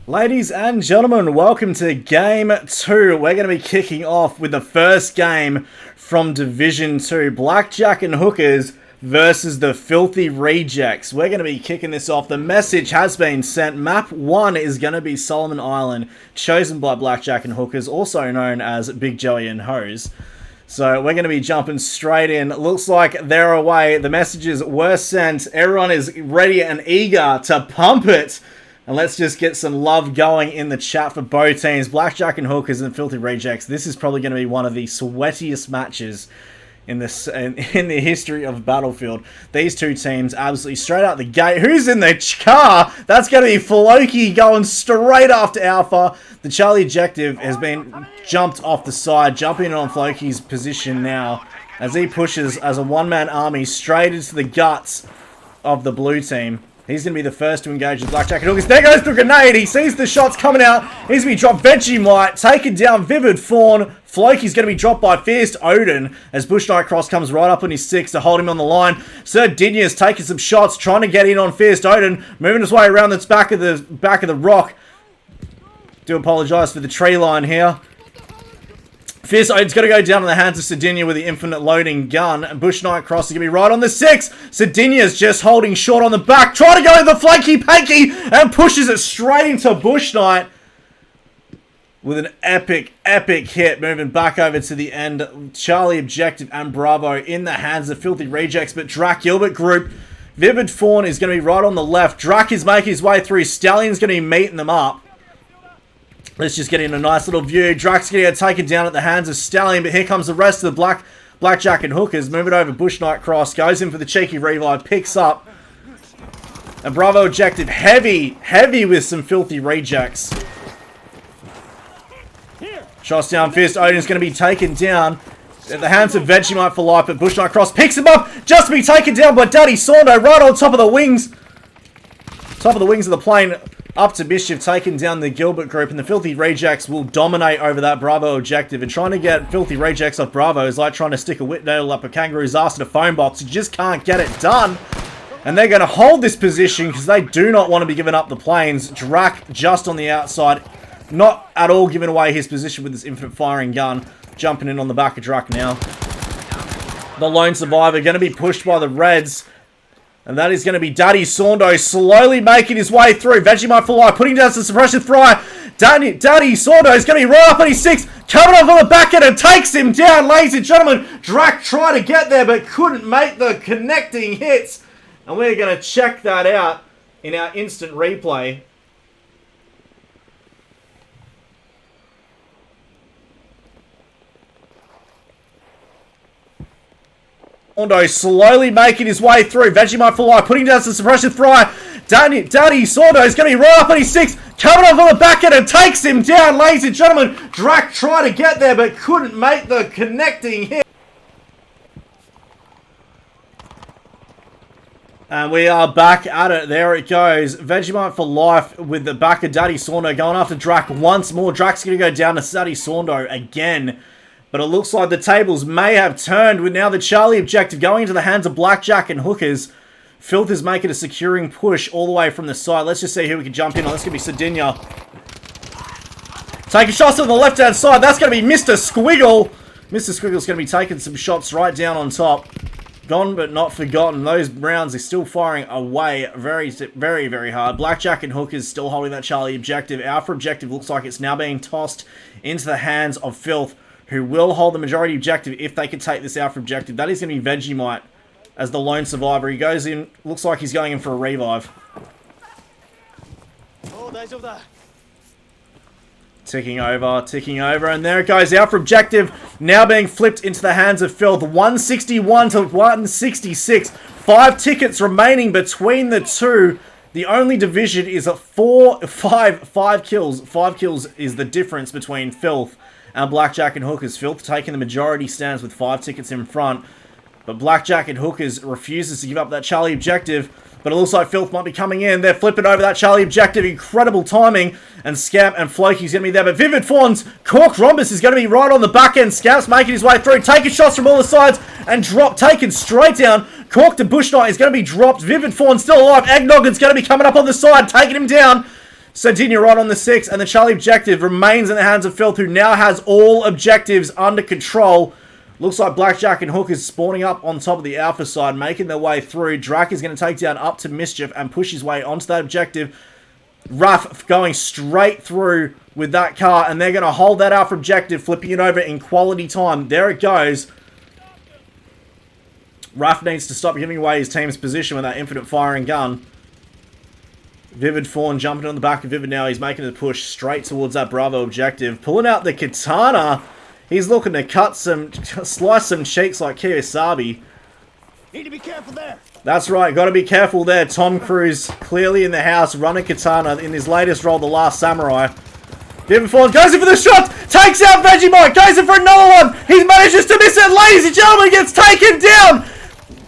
Ladies and gentlemen, welcome to Game 2. We're going to be kicking off with the first game from Division 2. Blackjack and Hookers versus the Filthy Rejects. We're going to be kicking this off. The message has been sent. Map 1 is going to be Solomon Island, chosen by Blackjack and Hookers, also known as Big Joey and Hose. So we're going to be jumping straight in. Looks like they're away. The messages were sent. Everyone is ready and eager to pump it. And let's just get some love going in the chat for both teams. Blackjack and Hookers and Filthy Rejects. This is probably going to be one of the sweatiest matches in the history of Battlefield. These two teams absolutely straight out the gate. Who's in the car? That's going to be Floki going straight after Alpha. The Charlie objective has been jumped off the side, jumping in on Floki's position now as he pushes as a one-man army straight into the guts of the blue team. He's going to be the first to engage with Blackjack and Hookers. There goes the grenade. He sees the shots coming out. He's going to be dropped. Vegemite taken down. Vivid Fawn. Floki's going to be dropped by Fierce Odin as Bush Knight Cross comes right up on his 6 to hold him on the line. Sir Dinya's taking some shots, trying to get in on Fierce Odin, moving his way around the back of the rock. Do apologise for the tree line here. Fierce Odin's got to go down in the hands of Sardinia with the infinite loading gun. And Bush Knight Cross is going to be right on the 6. Sardinia's just holding short on the back. Trying to go the flanky panky and pushes it straight into Bush Knight. With an epic hit moving back over to the end. Charlie Objective and Bravo in the hands of Filthy Rejects. But Drac Gilbert Group. Vivid Fawn is going to be right on the left. Drac is making his way through. Stallion's going to be meeting them up. Let's just get in a nice little view. Drax going to get taken down at the hands of Stallion, but here comes the rest of the Blackjack and Hookers. Move it over Bush Knight Cross. Goes in for the cheeky revive. Picks up. And Bravo Objective heavy with some Filthy Rejects. Shots down. Fierce Odin's going to be taken down at the hands of Vegemite for life, but Bush Knight Cross picks him up. Just to be taken down by Daddy Saundo right on top of the wings. Top of the wings of the plane. Up to Mischief, taking down the Gilbert Group, and the Filthy Rejects will dominate over that Bravo objective. And trying to get Filthy Rejects off Bravo is like trying to stick a whip nail up a kangaroo's ass in a phone box. You just can't get it done. And they're going to hold this position because they do not want to be giving up the planes. Drac just on the outside, not at all giving away his position with his infinite firing gun. Jumping in on the back of Drac now. The lone survivor going to be pushed by the Reds. And that is going to be Daddy Saundo slowly making his way through. Vegemite for life, putting down some suppression fry. Daddy Saundo is going to be right up on his 6. Coming off on the back end and takes him down, ladies and gentlemen. Drac tried to get there but couldn't make the connecting hits. And we're going to check that out in our instant replay. Saundo slowly making his way through. Vegemite for life, putting down some suppression fry. Daddy Saundo is going to be right up on his 6. Coming off on the back end and takes him down, ladies and gentlemen. Drac tried to get there but couldn't make the connecting hit. And we are back at it. There it goes. Vegemite for life with the back of Daddy Saundo going after Drac once more. Drac's going to go down to Daddy Saundo again. But it looks like the tables may have turned with now the Charlie objective going into the hands of Blackjack and Hookers. Filth is making a securing push all the way from the side. Let's just see who we can jump in on. That's going to be Sardinia. Taking shots on the left-hand side. That's going to be Mr. Squiggle. Mr. Squiggle's going to be taking some shots right down on top. Gone but not forgotten. Those rounds are still firing away very, very hard. Blackjack and Hookers still holding that Charlie objective. Alpha objective looks like it's now being tossed into the hands of Filth, who will hold the majority objective if they can take this Alpha objective. That is going to be Vegemite as the lone survivor. He goes in, looks like he's going in for a revive. Ticking over, and there it goes. Alpha objective now being flipped into the hands of Filth. 161 to 166. 5 tickets remaining between the two. The only division is a 5 kills. 5 kills is the difference between Filth and Blackjack and Hookers. Filth taking the majority stands with 5 tickets in front. But Blackjack and Hookers refuses to give up that Charlie objective. But it looks like Filth might be coming in. They're flipping over that Charlie objective. Incredible timing. And Scamp and Floki's going to be there. But Vivid Fawn's Cork Rhombus is going to be right on the back end. Scamp's making his way through. Taking shots from all the sides. And taken straight down. Cork to Bush Knight is going to be dropped. Vivid Fawn still alive. Eggnoggin's going to be coming up on the side. Taking him down. Sardinia right on the 6, and the Charlie objective remains in the hands of Filth, who now has all objectives under control. Looks like Blackjack and Hook is spawning up on top of the Alpha side, making their way through. Drac is going to take down up to Mischief and push his way onto that objective. Ruff going straight through with that car, and they're going to hold that Alpha objective, flipping it over in quality time. There it goes. Ruff needs to stop giving away his team's position with that infinite firing gun. Vivid Fawn jumping on the back of Vivid now. He's making the push straight towards that Bravo objective. Pulling out the katana. He's looking to slice some cheeks like Kiyosabi. Need to be careful there. That's right, got to be careful there. Tom Cruise clearly in the house, running katana in his latest role, The Last Samurai. Vivid Fawn goes in for the shot, takes out Vegemite, goes in for another one. He manages to miss it, ladies and gentlemen, gets taken down.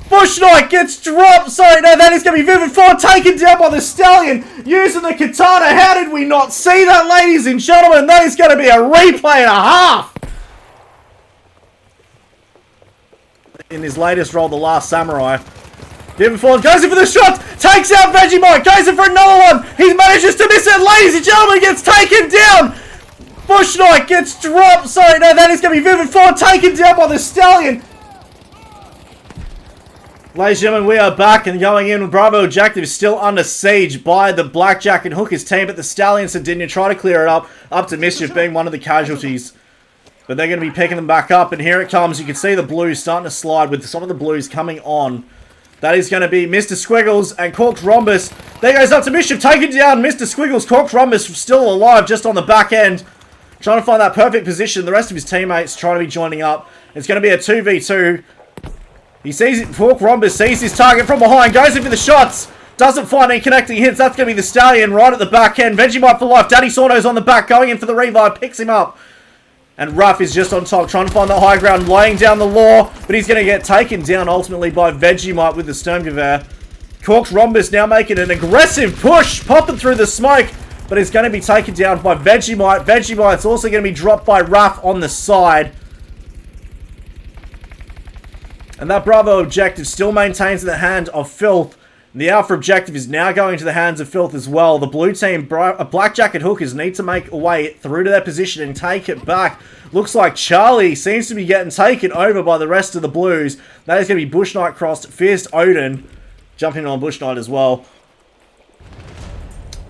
Bush Knight gets dropped. Sorry, no, that is going to be Vivid Fawn taken down by the Stallion using the katana. How did we not see that, ladies and gentlemen? That is going to be a replay and a half. In his latest role, The Last Samurai. Vivid Fawn goes in for the shot, takes out Vegemite, goes in for another one. He manages to miss it, ladies and gentlemen, gets taken down. Bush Knight gets dropped. Sorry, no, that is going to be Vivid Fawn taken down by the Stallion. Ladies and gentlemen, we are back and going in. Bravo objective is still under siege by the Blackjack and Hookers team, but the Stallion and Sardinia try to clear it up to Mischief being one of the casualties. But they're going to be picking them back up, and here it comes. You can see the blues starting to slide with some of the blues coming on. That is going to be Mr. Squiggles and Corked Rhombus. There goes up to Mischief, taking down Mr. Squiggles. Corked Rhombus still alive just on the back end. Trying to find that perfect position. The rest of his teammates trying to be joining up. It's going to be a 2v2. He sees it. Corked Rhombus sees his target from behind. Goes in for the shots. Doesn't find any connecting hits. That's going to be the Stallion right at the back end. Vegemite for life. Daddy Sorno's on the back. Going in for the revive. Picks him up. And Ruff is just on top, trying to find the high ground, laying down the law, but he's going to get taken down ultimately by Vegemite with the Sturmgewehr. Corked Rhombus now making an aggressive push, popping through the smoke, but it's going to be taken down by Vegemite. Vegemite's also going to be dropped by Ruff on the side. And that Bravo objective still maintains in the hand of Filth. The Alpha objective is now going to the hands of Filth as well. The blue team, Blackjack and Hookers, need to make a way through to their position and take it back. Looks like Charlie seems to be getting taken over by the rest of the blues. That is going to be Bush Knight crossed. Fierce Odin jumping on Bush Knight as well.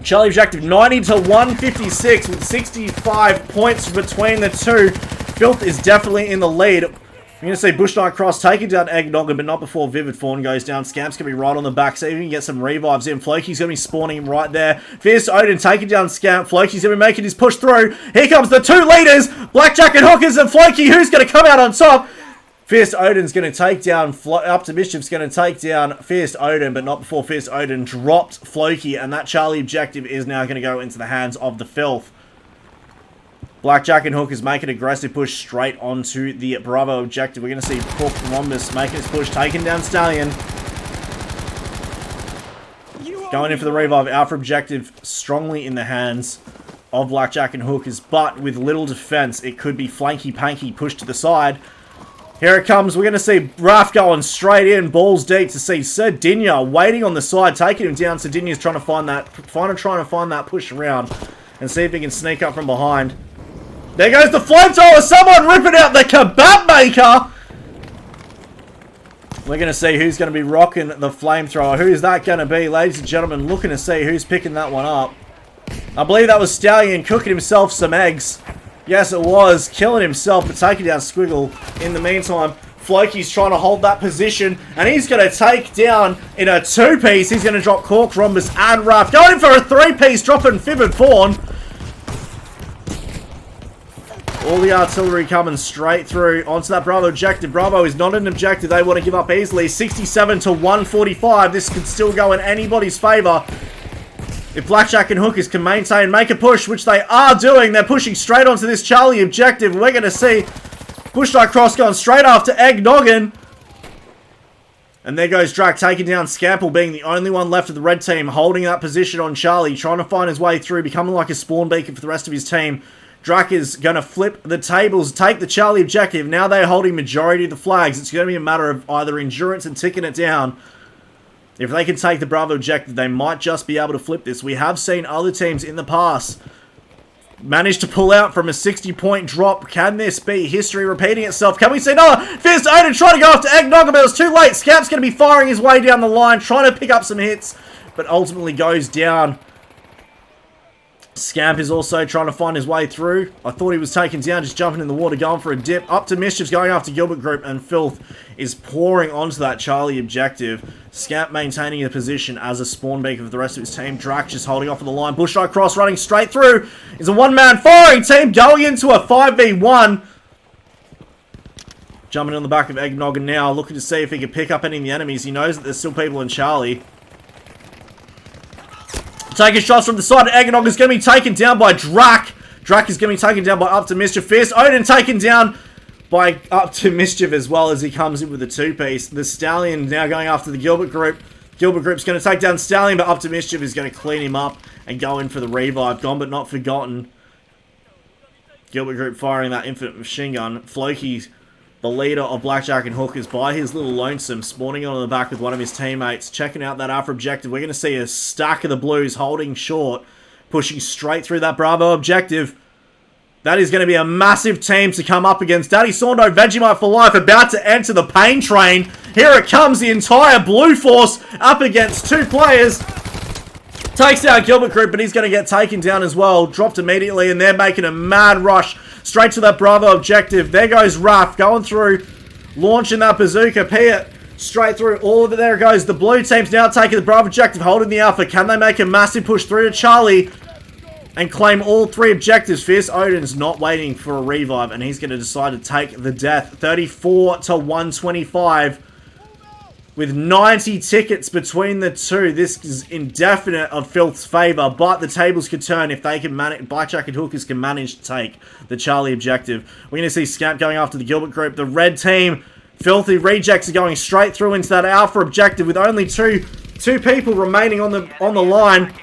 Charlie objective 90 to 156 with 65 points between the two. Filth is definitely in the lead. I'm going to see Bush Knight Cross taking down Eggnoggin, but not before Vivid Fawn goes down. Scamp's going to be right on the back, so he can get some revives in. Floki's going to be spawning him right there. Fierce Odin taking down Scamp. Floki's going to be making his push through. Here comes the two leaders, Blackjack and Hookers, and Floki, who's going to come out on top. Fierce Odin's going to take down, up to Mischief's going to take down Fierce Odin, but not before Fierce Odin dropped Floki, and that Charlie objective is now going to go into the hands of the Filth. Blackjack and Hook is making an aggressive push straight onto the Bravo objective. We're going to see Corked Rhombus making his push, taking down Stallion. Going in for the revive. Alpha objective strongly in the hands of Blackjack and Hookers, but with little defense, it could be flanky panky pushed to the side. Here it comes. We're going to see Raph going straight in, balls deep, to see Sardinia waiting on the side, taking him down. Sardinia's trying to find that push around and see if he can sneak up from behind. There goes the flamethrower. Someone ripping out the kebab maker. We're going to see who's going to be rocking the flamethrower. Who is that going to be? Ladies and gentlemen, looking to see who's picking that one up. I believe that was Stallion cooking himself some eggs. Yes, it was. Killing himself, but taking down Squiggle. In the meantime, Floki's trying to hold that position, and he's going to take down in a two-piece. He's going to drop Corked Rhombus and Ruff. Going for a three-piece, dropping Vivid Fawn. All the artillery coming straight through onto that Bravo objective. Bravo is not an objective they want to give up easily. 67 to 145. This could still go in anybody's favour. If Blackjack and Hookers can maintain, make a push, which they are doing. They're pushing straight onto this Charlie objective. We're going to see Bush Knight Cross going straight after Eggnoggin. And there goes Drac taking down Scample, being the only one left of the red team, holding that position on Charlie, trying to find his way through, becoming like a spawn beacon for the rest of his team. Drac is going to flip the tables, take the Charlie objective. Now they're holding majority of the flags. It's going to be a matter of either endurance and ticking it down. If they can take the Bravo objective, they might just be able to flip this. We have seen other teams in the past manage to pull out from a 60-point drop. Can this be history repeating itself? Can we see another? Fierce Odin trying to go after Eggnog, but it was too late. Scamp's going to be firing his way down the line, trying to pick up some hits, but ultimately goes down. Scamp is also trying to find his way through. I thought he was taken down, just jumping in the water, going for a dip. Up to Mischief's going after Gilbert Group, and Filth is pouring onto that Charlie objective. Scamp maintaining a position as a spawn beacon for the rest of his team. Drac just holding off on the line. Bushlight Cross running straight through. Is a one-man firing team going into a 5v1. Jumping on the back of Eggnog now, looking to see if he can pick up any of the enemies. He knows that there's still people in Charlie. Taking shots from the side. Eggnog is going to be taken down by Drac. Drac is going to be taken down by Up to Mischief. Fierce Odin taken down by Up to Mischief as well as he comes in with a two-piece. The Stallion now going after the Gilbert Group. Gilbert Group's going to take down Stallion, but Up to Mischief is going to clean him up and go in for the revive. Gone but not forgotten. Gilbert Group firing that infinite machine gun. Floki, the leader of Blackjack and Hookers, by his little lonesome, spawning on the back with one of his teammates, checking out that Alpha objective. We're going to see a stack of the Blues holding short, pushing straight through that Bravo objective. That is going to be a massive team to come up against. Daddy Saundo, Vegemite for life, about to enter the pain train. Here it comes, the entire Blue Force up against two players. Takes out Gilbert Group, but he's going to get taken down as well. Dropped immediately, and they're making a mad rush straight to that Bravo objective. There goes Raph going through, launching that bazooka. Pia straight through all of it. There goes the blue team's now taking the Bravo objective, holding the Alpha. Can they make a massive push through to Charlie and claim all three objectives? Fierce Odin's not waiting for a revive, and he's going to decide to take the death. 34 to 125. With 90 tickets between the two, this is indefinite of Filth's favour, but the tables could turn if they can manage. Blackjack and Hookers can manage to take the Charlie objective. We're going to see Scamp going after the Gilbert Group. The red team, Filthy Rejects, are going straight through into that Alpha objective with only two people remaining on the line.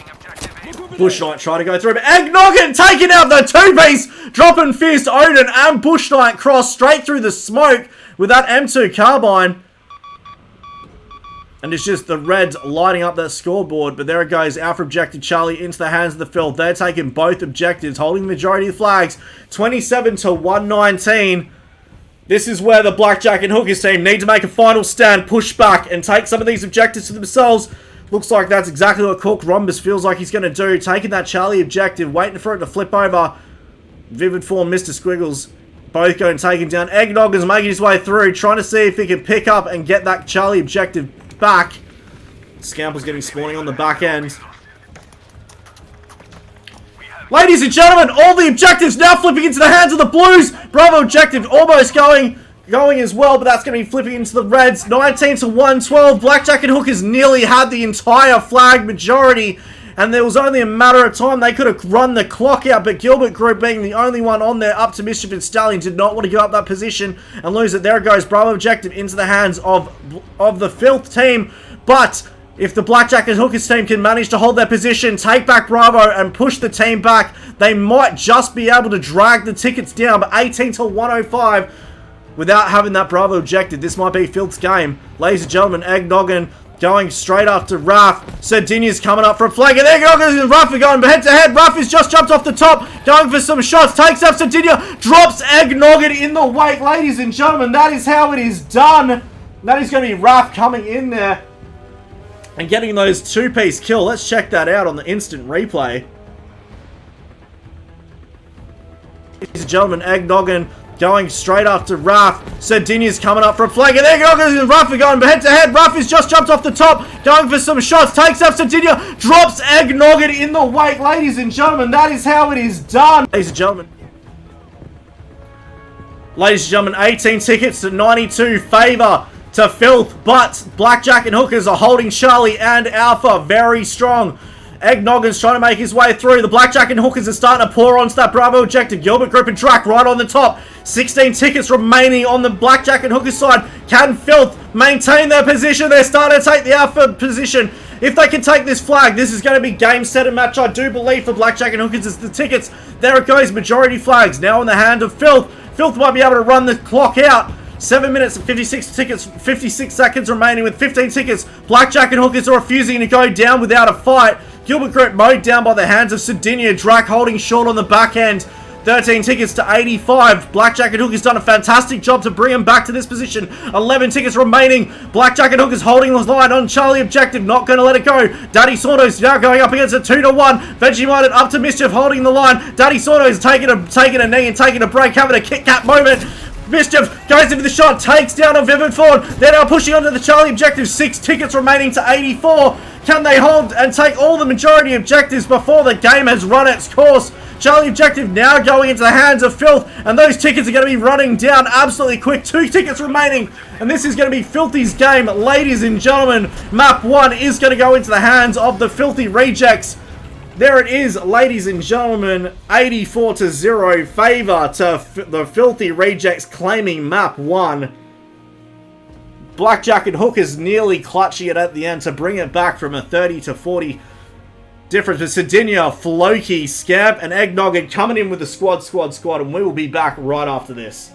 Bush Knight trying to go through, but Eggnoggin taking out the two-piece, dropping Fierce Odin and Bush Knight Cross straight through the smoke with that M2 carbine. And it's just the Reds lighting up that scoreboard. But there it goes. Alpha objective Charlie into the hands of the Filth. They're taking both objectives, holding the majority of the flags. 27 to 119. This is where the Blackjack and Hookers team need to make a final stand, push back, and take some of these objectives to themselves. Looks like that's exactly what Cork Rhombus feels like he's going to do. Taking that Charlie objective, waiting for it to flip over. Vivid Form, Mr. Squiggles, both going taken down. Eggnog is making his way through, trying to see if he can pick up and get that Charlie objective back. Scamper's getting spawning on the back end. Ladies and gentlemen, all the objectives now flipping into the hands of the Blues. Bravo objective almost going as well, but that's going to be flipping into the Reds. 19 to 112. Blackjack and Hookers nearly had the entire flag majority, and there was only a matter of time. They could have run the clock out, but Gilbert Group, being the only one on there, Up to Mischief and Stallion, did not want to give up that position and lose it. There it goes. Bravo objective into the hands of the Filth team. But if the Blackjack and Hookers team can manage to hold their position, take back Bravo, and push the team back, they might just be able to drag the tickets down. But 18 to 105 without having that Bravo objective. This might be Filth's game. Ladies and gentlemen, Eggnoggin going straight after Raph. Sardinia's coming up for a flag, and Eggnoggin and Raph are going head to head. Raph has just jumped off the top, going for some shots, takes up Sardinia, drops Eggnoggin in the wake. Ladies and gentlemen, that is how it is done. That is going to be Raph coming in there and getting those two-piece kill. Let's check that out on the instant replay. Ladies and gentlemen, Eggnoggin going straight after Raph. Sardinia's coming up for a flag, and Eggnoggin and Raph are going head to head. Raph has just jumped off the top, going for some shots, takes up Sardinia, drops Eggnoggin in the wake. Ladies and gentlemen, that is how it is done. Ladies and gentlemen, 18 tickets to 92 favour to Filth, but Blackjack and Hookers are holding Charlie and Alpha very strong. Eggnoggin's trying to make his way through. The Blackjack and Hookers are starting to pour onto that Bravo objective. Gilbert Group and Drac right on the top. 16 tickets remaining on the Blackjack and Hookers side. Can Filth maintain their position? They're starting to take the Alpha position. If they can take this flag, this is going to be game, set, and match, I do believe, for Blackjack and Hookers. It's the tickets. There it goes. Majority flags now in the hand of Filth. Filth might be able to run the clock out. 7 minutes and 56 seconds remaining with 15 tickets. Blackjack and Hookers are refusing to go down without a fight. Gilbert Group mowed down by the hands of Sardinia. Drac holding short on the back end. 13 tickets to 85. Blackjack and Hookers done a fantastic job to bring him back to this position. 11 tickets remaining. Blackjack and Hookers holding the line on Charlie Objective. Not going to let it go. Daddy Sordos now going up against a 2-1. Vegemite up to Mischief holding the line. Daddy Sordos taking a knee and taking a break. Having a Kit Kat moment. Mischief goes into the shot, takes down a Vivid Ford. They're now pushing onto the Charlie Objective. 6 tickets remaining to 84. Can they hold and take all the majority objectives before the game has run its course? Charlie Objective now going into the hands of Filth, and those tickets are going to be running down absolutely quick. 2 tickets remaining, and this is going to be Filthy's game, ladies and gentlemen. Map 1 is going to go into the hands of the Filthy Rejects. There it is, ladies and gentlemen, 84-0 favor to the Filthy Rejects, claiming Map 1. Blackjack and Hookers nearly clutching it at the end to bring it back from a 30-40 difference. With Sardinia, Floki, Scamp, and Eggnog coming in with the squad, and we will be back right after this.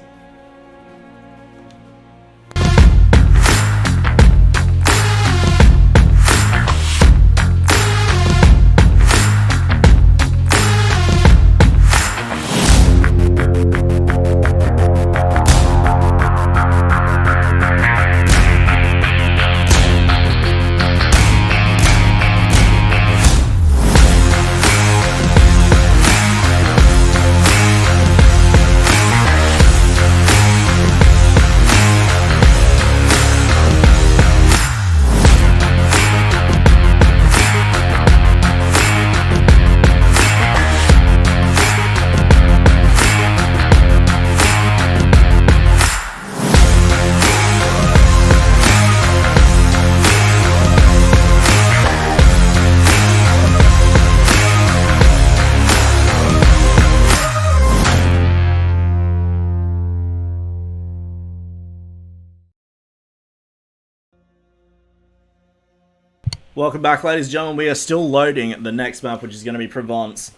Welcome back, ladies and gentlemen. We are still loading the next map, which is going to be Provence.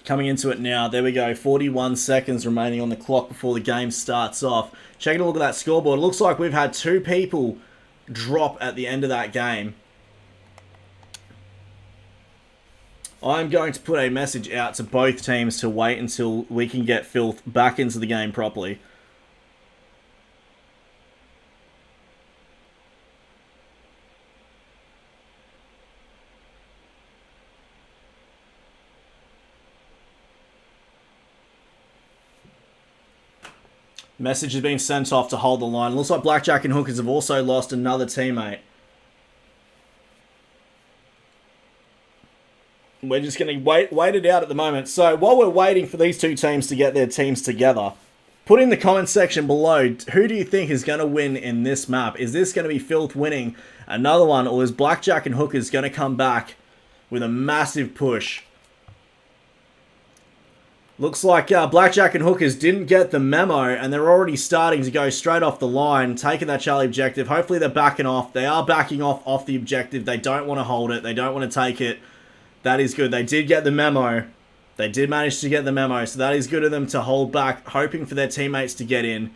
Coming into it now. There we go. 41 seconds remaining on the clock before the game starts off. Taking a look at that scoreboard. It looks like we've had 2 people drop at the end of that game. I'm going to put a message out to both teams to wait until we can get Filth back into the game properly. Message has been sent off to hold the line. Looks like Blackjack and Hookers have also lost another teammate. We're just going to wait it out at the moment. So while we're waiting for these 2 teams to get their teams together, put in the comment section below, who do you think is going to win in this map? Is this going to be Filth winning another one, or is Blackjack and Hookers going to come back with a massive push? Looks like Blackjack and Hookers didn't get the memo, and they're already starting to go straight off the line, taking that Charlie Objective. Hopefully they're backing off. They are backing off the objective. They don't want to hold it. They don't want to take it. That is good. They did get the memo. They did manage to get the memo, so that is good of them to hold back, hoping for their teammates to get in,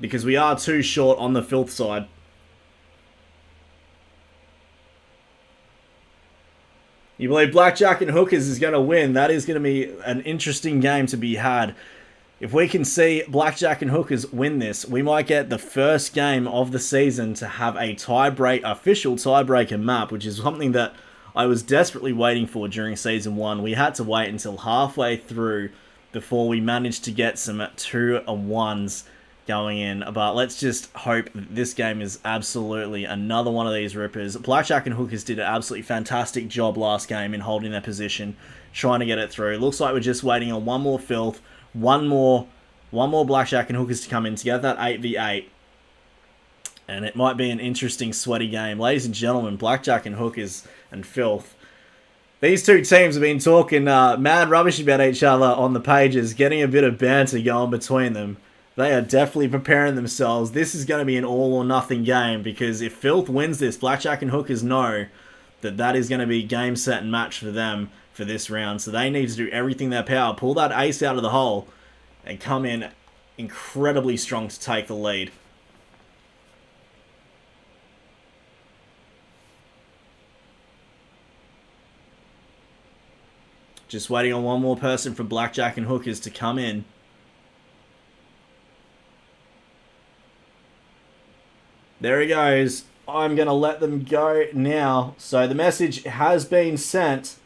because we are too short on the Filth side. You believe Blackjack and Hookers is going to win? That is going to be an interesting game to be had. If we can see Blackjack and Hookers win this, we might get the first game of the season to have a official tiebreaker map, which is something that I was desperately waiting for during Season 1. We had to wait until halfway through before we managed to get some 2-1s going in, but let's just hope that this game is absolutely another one of these rippers. Blackjack and Hookers did an absolutely fantastic job last game in holding their position, trying to get it through. Looks like we're just waiting on one more Filth, one more Blackjack and Hookers to come in to get that 8v8, and it might be an interesting sweaty game. Ladies and gentlemen, Blackjack and Hookers and Filth. These 2 teams have been talking mad rubbish about each other on the pages, getting a bit of banter going between them. They are definitely preparing themselves. This is going to be an all-or-nothing game, because if Filth wins this, Blackjack and Hookers know that that is going to be game, set, and match for them for this round. So they need to do everything in their power. Pull that ace out of the hole and come in incredibly strong to take the lead. Just waiting on one more person from Blackjack and Hookers to come in. There he goes. I'm going to let them go now. So the message has been sent.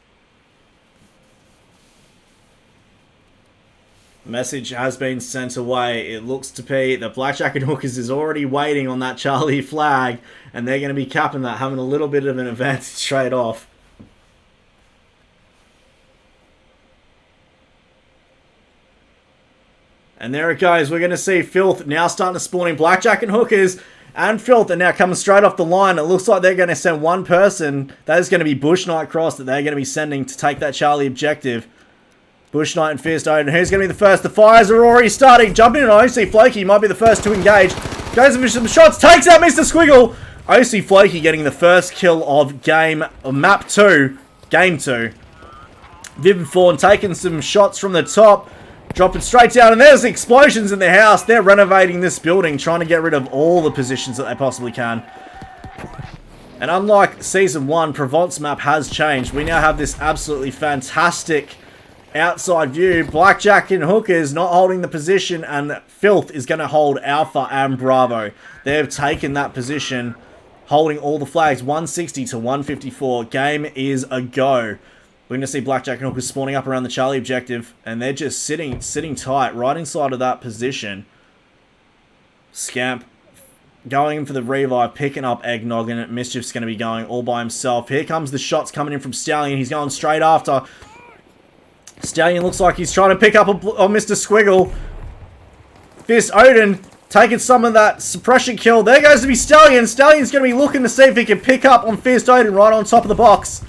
Message has been sent away. It looks to be that Blackjack and Hookers is already waiting on that Charlie flag, and they're going to be capping that, having a little bit of an advantage straight off. And there it goes. We're going to see Filth now starting to spawn in. Blackjack and Hookers and Filth are now coming straight off the line. It looks like they're going to send one person. That is going to be Bush Knight Cross that they're going to be sending to take that Charlie objective. Bush Knight and Fierce Odin. Who's going to be the first? The fires are already starting. Jumping in on OC Floki. Might be the first to engage. Goes for some shots. Takes out Mr. Squiggle. OC Floki getting the first kill of map 2. Game 2. Vivid Fawn taking some shots from the top. Dropping straight down, and there's explosions in the house. They're renovating this building, trying to get rid of all the positions that they possibly can. And unlike Season 1, Provence map has changed. We now have this absolutely fantastic outside view. Blackjack and Hookers not holding the position, and Filth is going to hold Alpha and Bravo. They've taken that position, holding all the flags, 160 to 154. Game is a go. We're going to see Blackjack and Hookers spawning up around the Charlie objective, and they're just sitting tight right inside of that position. Scamp going in for the revive, picking up Eggnog, and Mischief's going to be going all by himself. Here comes the shots coming in from Stallion. He's going straight after. Stallion looks like he's trying to pick up on Mr. Squiggle. Fist Odin taking some of that suppression kill. There goes to be Stallion. Stallion's going to be looking to see if he can pick up on Fist Odin right on top of the box.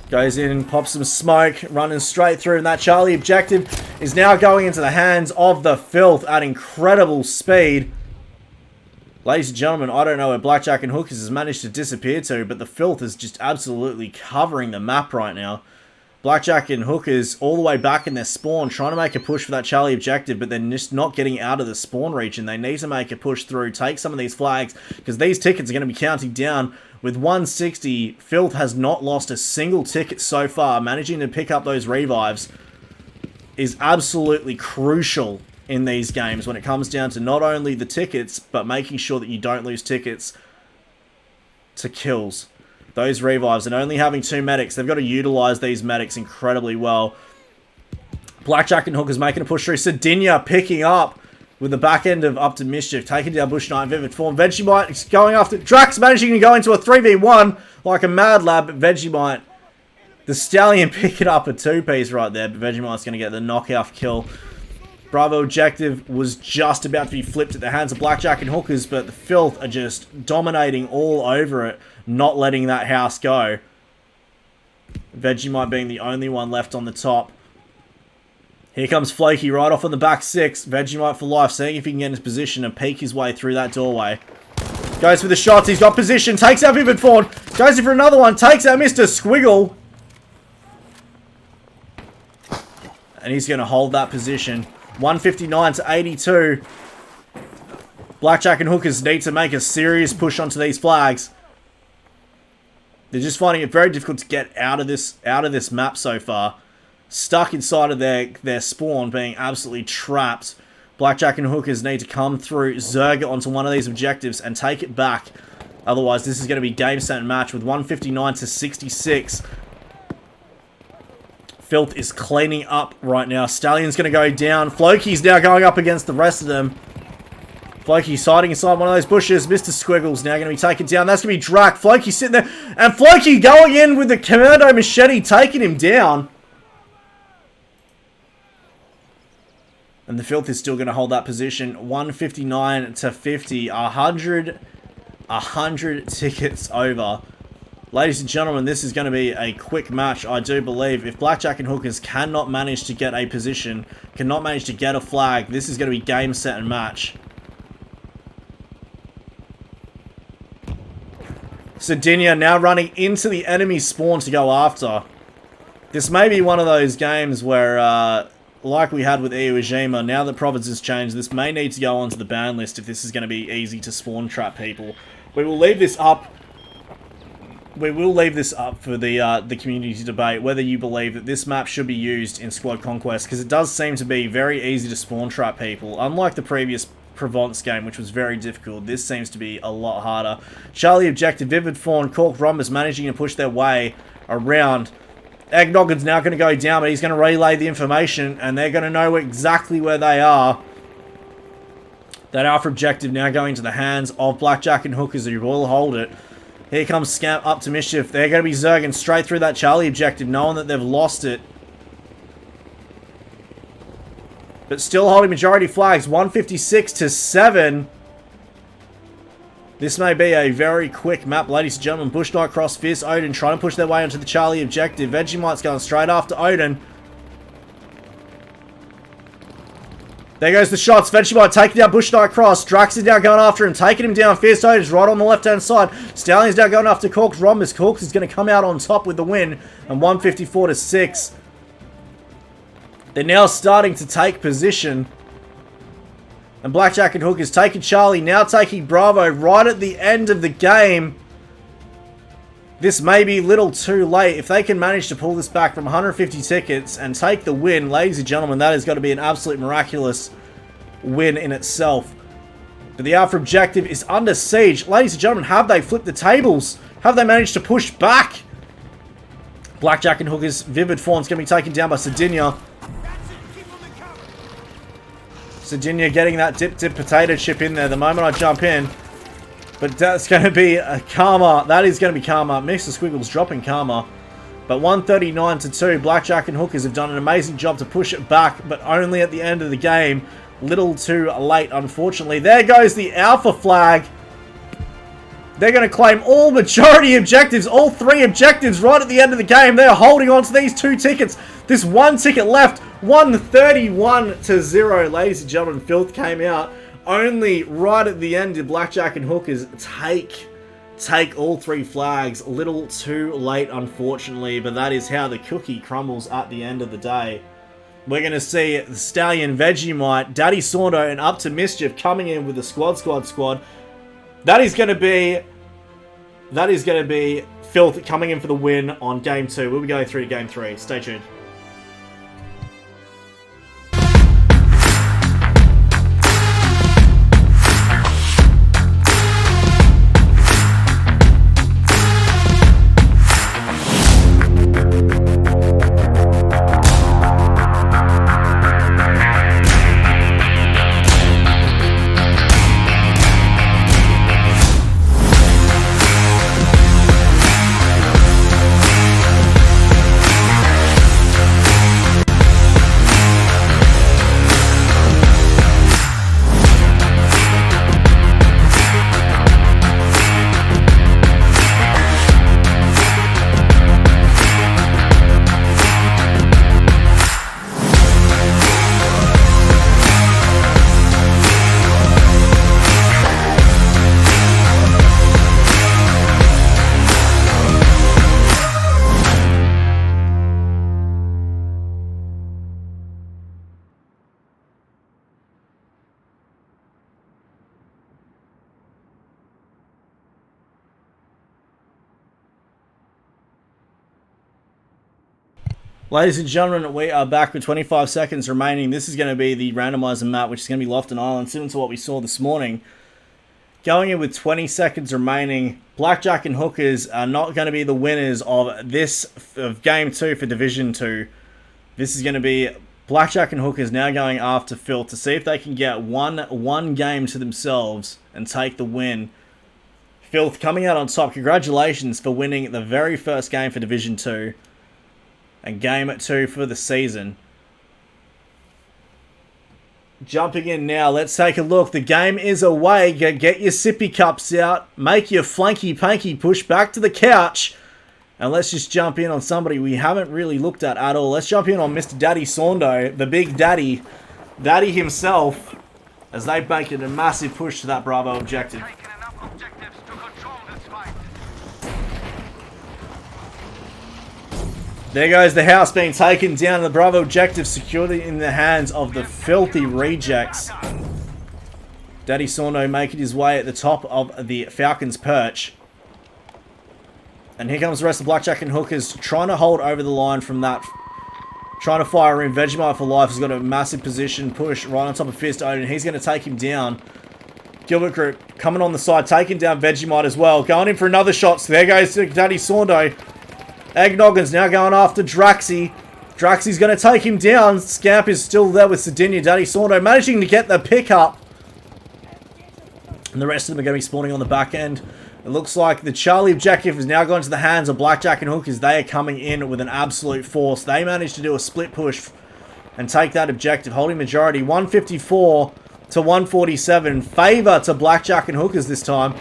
Goes in, pops some smoke, running straight through, and that Charlie objective is now going into the hands of the Filth at incredible speed. Ladies and gentlemen, I don't know where Blackjack and Hookers has managed to disappear to, but the Filth is just absolutely covering the map right now. Blackjack and Hookers all the way back in their spawn, trying to make a push for that Charlie objective, but they're just not getting out of the spawn region. They need to make a push through, take some of these flags, because these tickets are going to be counting down. With 160, Filth has not lost a single ticket so far. Managing to pick up those revives is absolutely crucial in these games when it comes down to not only the tickets, but making sure that you don't lose tickets to kills. Those revives, and only having 2 medics, they've got to utilize these medics incredibly well. Blackjack and Hookers making a push through. Sardinia picking up with the back end of Up to Mischief, taking down Bush Knight and Vivid Form. Vegemite going after Drax, managing to go into a 3v1 like a mad lad, but Vegemite, the Stallion, picking up a 2-piece right there, but Vegemite's going to get the knockout kill. Bravo objective was just about to be flipped at the hands of Blackjack and Hookers, but the Filth are just dominating all over it, not letting that house go. Vegemite being the only one left on the top. Here comes Flaky right off on the back 6. Vegemite for life, seeing if he can get in his position and peek his way through that doorway. Goes for the shots. He's got position. Takes out Vivid Fawn. Goes in for another one. Takes out Mr. Squiggle. And he's going to hold that position. 159 to 82. Blackjack and Hookers need to make a serious push onto these flags. They're just finding it very difficult to get out of this map so far. Stuck inside of their spawn, being absolutely trapped. Blackjack and Hookers need to come through, zerg it onto one of these objectives and take it back. Otherwise, this is going to be game, set, and match with 159 to 66. Filth is cleaning up right now. Stallion's going to go down. Floki's now going up against the rest of them. Floki's hiding inside one of those bushes. Mr. Squiggle's now going to be taken down. That's going to be Drac. Floki sitting there. And Floki going in with the Commando Machete, taking him down. And the Filth is still going to hold that position. 159 to 50. 100 tickets over. Ladies and gentlemen, this is going to be a quick match, I do believe. If Blackjack and Hookers cannot manage to get a position, cannot manage to get a flag, this is going to be game, set, and match. Sardinia now running into the enemy spawn to go after. This may be one of those games where, like we had with Iwo Jima, now that Province has changed, this may need to go onto the ban list if this is going to be easy to spawn trap people. We will leave this up. We will leave this up for the community to debate whether you believe that this map should be used in Squad Conquest, because it does seem to be very easy to spawn trap people. Unlike the previous Provence game, which was very difficult, this seems to be a lot harder. Charlie objective, Vivid Fawn, Cork Rhombus managing to push their way around. Eggnoggin's now going to go down, but he's going to relay the information, and they're going to know exactly where they are. That Alpha objective now going to the hands of Blackjack and Hookers, who will hold it. Here comes Scamp up to Mischief. They're going to be zerging straight through that Charlie objective, knowing that they've lost it. But still holding majority flags, 156 to 7. This may be a very quick map, ladies and gentlemen. Bush Knight cross Fierce Odin trying to push their way onto the Charlie objective. Vegemite's going straight after Odin. There goes the shots. Vegemite taking down Bush Knight cross. Drax is now going after him, taking him down. Fierce Odin's right on the left-hand side. Stallion's now going after Cork's Rhombus. Cork's is going to come out on top with the win. And 154 to 6. They're now starting to take position. And Blackjack and Hook is taking Charlie, now taking Bravo right at the end of the game. This may be a little too late. If they can manage to pull this back from 150 tickets and take the win, ladies and gentlemen, that is going to be an absolute miraculous win in itself. But the Alpha objective is under siege. Ladies and gentlemen, have they flipped the tables? Have they managed to push back? Blackjack and Hookers, Vivid Fawn's going to be taken down by Sardinia. Sardinia getting that dip potato chip in there the moment I jump in. But that's going to be a Karma. That is going to be Karma. Mr. Squiggles dropping Karma. But 139 to 2. Blackjack and Hookers have done an amazing job to push it back, but only at the end of the game. Little too late, unfortunately. There goes the Alpha flag. They're going to claim all majority objectives, all 3 objectives right at the end of the game. They're holding on to these 2 tickets. This 1 ticket left, 131 to 0. Ladies and gentlemen, Filth came out. Only right at the end did Blackjack and Hookers take all 3 flags. A little too late, unfortunately, but that is how the cookie crumbles at the end of the day. We're going to see the Stallion, Vegemite, Daddy Saundo, and Up to Mischief coming in with the squad. That is going to be Filth coming in for the win on Game 2. We'll be going through to Game 3. Stay tuned. Ladies and gentlemen, we are back with 25 seconds remaining. This is going to be the randomizer map, which is going to be Lofton Island, similar to what we saw this morning. Going in with 20 seconds remaining, Blackjack and Hookers are not going to be the winners of Game 2 for Division 2. This is going to be Blackjack and Hookers now going after Phil to see if they can get one game to themselves and take the win. Filth coming out on top. Congratulations for winning the very first game for Division 2. And Game 2 for the season. Jumping in now, let's take a look. The game is away. Get your sippy cups out. Make your flanky panky push back to the couch. And let's just jump in on somebody we haven't really looked at all. Let's jump in on Mr. Daddy Saundo, the big daddy. Daddy himself, as they make it a massive push to that Bravo objective. There goes the house being taken down. The Bravo objective secured in the hands of the filthy rejects. Daddy Sorno making his way at the top of the Falcon's perch. And here comes the rest of Blackjack and Hookers trying to hold over the line from that. Trying to fire in. Vegemite for life has got a massive position push right on top of Fist Odin. He's going to take him down. Gilbert Group coming on the side, taking down Vegemite as well. Going in for another shot. So there goes Daddy Sorno. Eggnoggin's now going after Draxi. Draxi's going to take him down. Scamp is still there with Sardinia. Daddy Sorno managing to get the pick up. And the rest of them are going to be spawning on the back end. It looks like the Charlie objective has now gone to the hands of Blackjack and Hookers. They are coming in with an absolute force. They managed to do a split push and take that objective, holding majority 154 to 147. Favor to Blackjack and Hookers this time.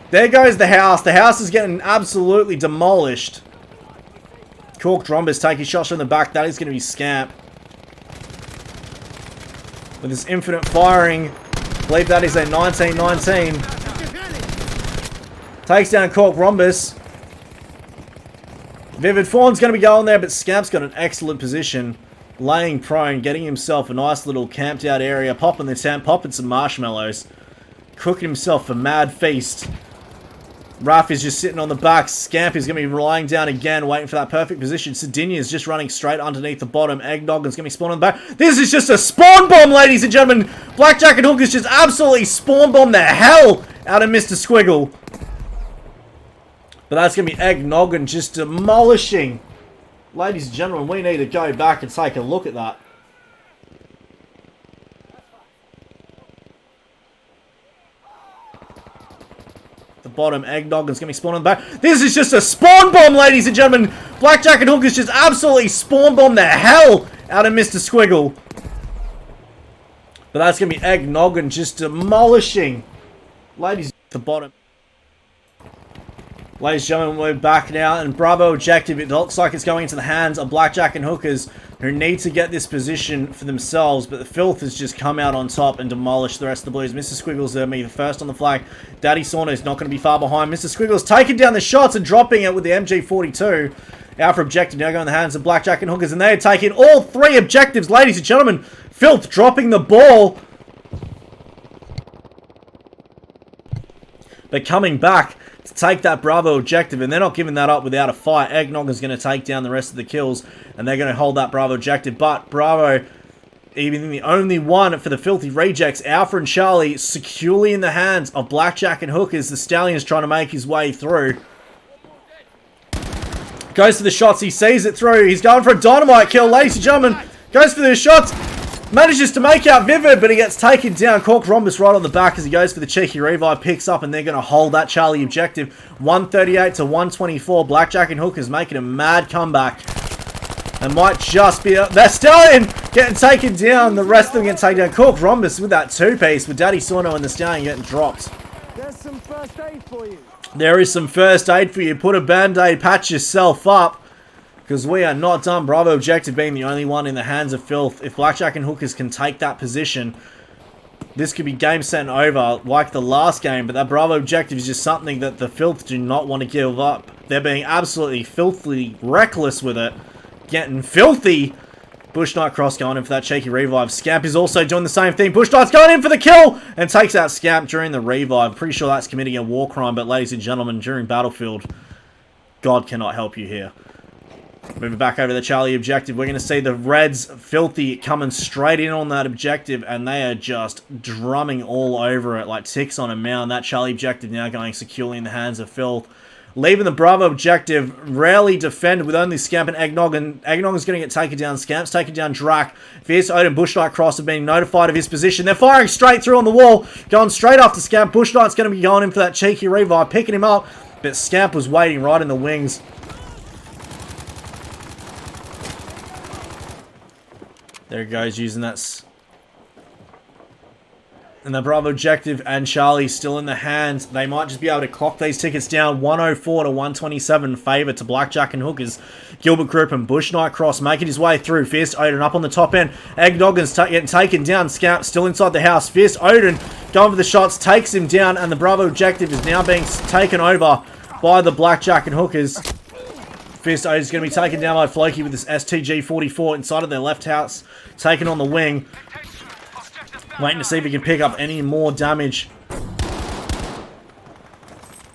There goes the house. The house is getting absolutely demolished. Cork Drombus taking shots from the back. That is going to be Scamp. With his infinite firing, I believe that is a 19-19. Takes down Cork Rhombus. Vivid Fawn's going to be going there, but Scamp's got an excellent position. Laying prone, getting himself a nice little camped out area. Popping the tent, popping some marshmallows. Cooking himself a mad feast. Raph is just sitting on the back. Scamp is going to be lying down again, waiting for that perfect position. Sardinia is just running straight underneath the bottom. Eggnoggin's going to be spawning on the back. This is just a spawn bomb, ladies and gentlemen. Blackjack and Hookers just absolutely spawn bomb the hell out of Mr. Squiggle. But that's going to be Eggnoggin just demolishing. Ladies and gentlemen, we need to go back and take a look at that. The bottom, Eggnoggin's going to be spawning on the back. This is just a spawn bomb, ladies and gentlemen. Blackjack and Hookers just absolutely spawn bomb the hell out of Mr. Squiggle. But that's going to be Eggnoggin just demolishing. Ladies, the bottom. Ladies and gentlemen, we're back now, and Bravo objective, it looks like it's going into the hands of Blackjack and Hookers, who need to get this position for themselves, but the Filth has just come out on top and demolished the rest of the Blues. Mr. Squiggles there, the first on the flag. Daddy Sorno is not going to be far behind. Mr. Squiggles taking down the shots and dropping it with the MG42. Alpha objective now going in the hands of Blackjack and Hookers, and they are taking all three objectives, ladies and gentlemen. Filth dropping the ball. But coming back to take that Bravo objective, and they're not giving that up without a fight. Eggnoggin's going to take down the rest of the kills, and they're going to hold that Bravo objective. But Bravo, even the only one for the Filthy Rejects, Alpha and Charlie, securely in the hands of Blackjack and Hookers. The Stallion's trying to make his way through. Goes for the shots, he sees it through. He's going for a dynamite kill, ladies and gentlemen. Goes for the shots. Manages to make out Vivid, but he gets taken down. Cork Rhombus right on the back as he goes for the cheeky revive, picks up, and they're going to hold that Charlie objective. 138 to 124. Blackjack and Hookers making a mad comeback. They might just be... They're Stallion getting taken down. The rest of them getting taken down. Cork Rhombus with that two-piece with Daddy Sorno and the Stallion getting dropped. There's some first aid for you. There is some first aid for you. Put a band-aid, patch yourself up. Because we are not done. Bravo objective being the only one in the hands of Filth. If Blackjack and Hookers can take that position, this could be game, set, and over like the last game. But that Bravo objective is just something that the Filth do not want to give up. They're being absolutely filthily reckless with it. Getting filthy. Bush Knight Cross going in for that cheeky revive. Scamp is also doing the same thing. Bush Knight's going in for the kill and takes out Scamp during the revive. Pretty sure that's committing a war crime. But ladies and gentlemen, during Battlefield, God cannot help you here. Moving back over to the Charlie objective, we're going to see the Reds Filthy coming straight in on that objective, and they are just drumming all over it like ticks on a mound. That Charlie objective now going securely in the hands of Filth. Leaving the Bravo objective, rarely defended with only Scamp and Eggnoggin. Eggnoggin's going to get taken down. Scamp's taken down Drac. Fierce Odin, Bush Knight Cross have been notified of his position. They're firing straight through on the wall, going straight after Scamp. Bush Knight's going to be going in for that cheeky revive, picking him up, but Scamp was waiting right in the wings. There it goes, using that. And the Bravo objective and Charlie still in the hands. They might just be able to clock these tickets down. 104 to 127 favour to Blackjack and Hookers. Gilbert Group and Bush Knight Cross making his way through. Fierce Odin up on the top end. Eggnoggin's getting taken down. Scamp still inside the house. Fierce Odin going for the shots, takes him down, and the Bravo objective is now being taken over by the Blackjack and Hookers. Fist is going to be taken down by Floki with this STG-44 inside of their left house. Taken on the wing. Waiting to see if he can pick up any more damage.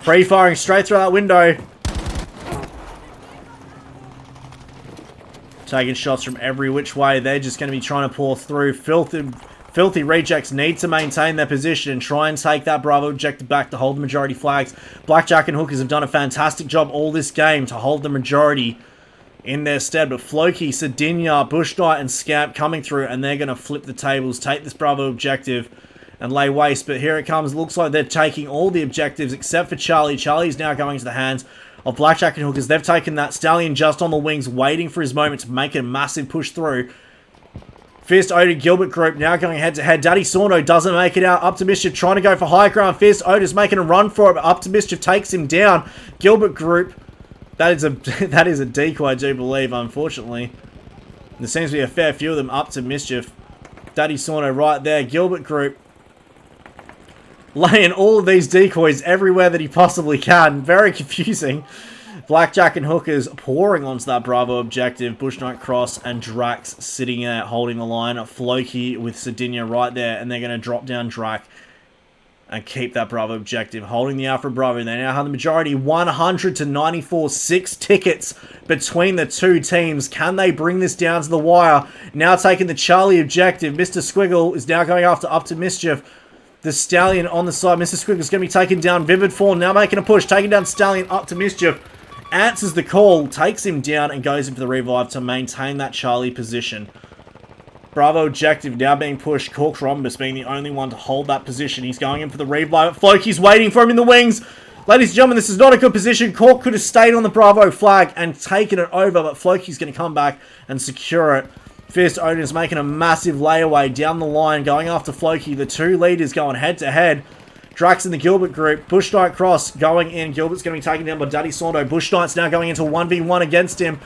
Pre-firing straight through that window. Taking shots from every which way. They're just going to be trying to pour through. Filthy Rejects need to maintain their position and try and take that Bravo objective back to hold the majority flags. Blackjack and Hookers have done a fantastic job all this game to hold the majority in their stead. But Floki, Sardinia, Bush Knight, and Scamp coming through, and they're going to flip the tables, take this Bravo objective, and lay waste. But here it comes. Looks like they're taking all the objectives except for Charlie. Charlie's now going to the hands of Blackjack and Hookers. They've taken that. Stallion just on the wings, waiting for his moment to make a massive push through. Fist, Oda, Gilbert group now going head-to-head. Daddy Sorno doesn't make it out. Up to Mischief trying to go for high ground. Fist, Oda's making a run for it, but Up to Mischief takes him down. Gilbert group, that is a decoy, I do believe, unfortunately. There seems to be a fair few of them Up to Mischief. Daddy Sorno right there. Gilbert group laying all of these decoys everywhere that he possibly can. Very confusing. Blackjack and Hookers pouring onto that Bravo objective. Bush Knight Cross and Drax sitting there holding the line. Floki with Sardinia right there. And they're going to drop down Drac and keep that Bravo objective. Holding the Alpha Bravo. They now have the majority. 100 to 94. 6 tickets between the two teams. Can they bring this down to the wire? Now taking the Charlie objective. Mr. Squiggle is now going after Up to Mischief. The Stallion on the side. Mr. Squiggle's going to be taken down. Vivid Fawn now making a push. Taking down Stallion. Up to Mischief. Answers the call. Takes him down and goes in for the revive to maintain that Charlie position. Bravo objective now being pushed. Cork Rhombus being the only one to hold that position. He's going in for the revive. Floki's waiting for him in the wings. Ladies and gentlemen, this is not a good position. Cork could have stayed on the Bravo flag and taken it over, but Floki's going to come back and secure it. Fierce Odin's making a massive layaway down the line, going after Floki. The two leaders going head-to-head. Drax in the Gilbert group. Bush Knight Cross going in. Gilbert's going to be taken down by Daddy Sorno. Bush Knight's now going into 1v1 against him.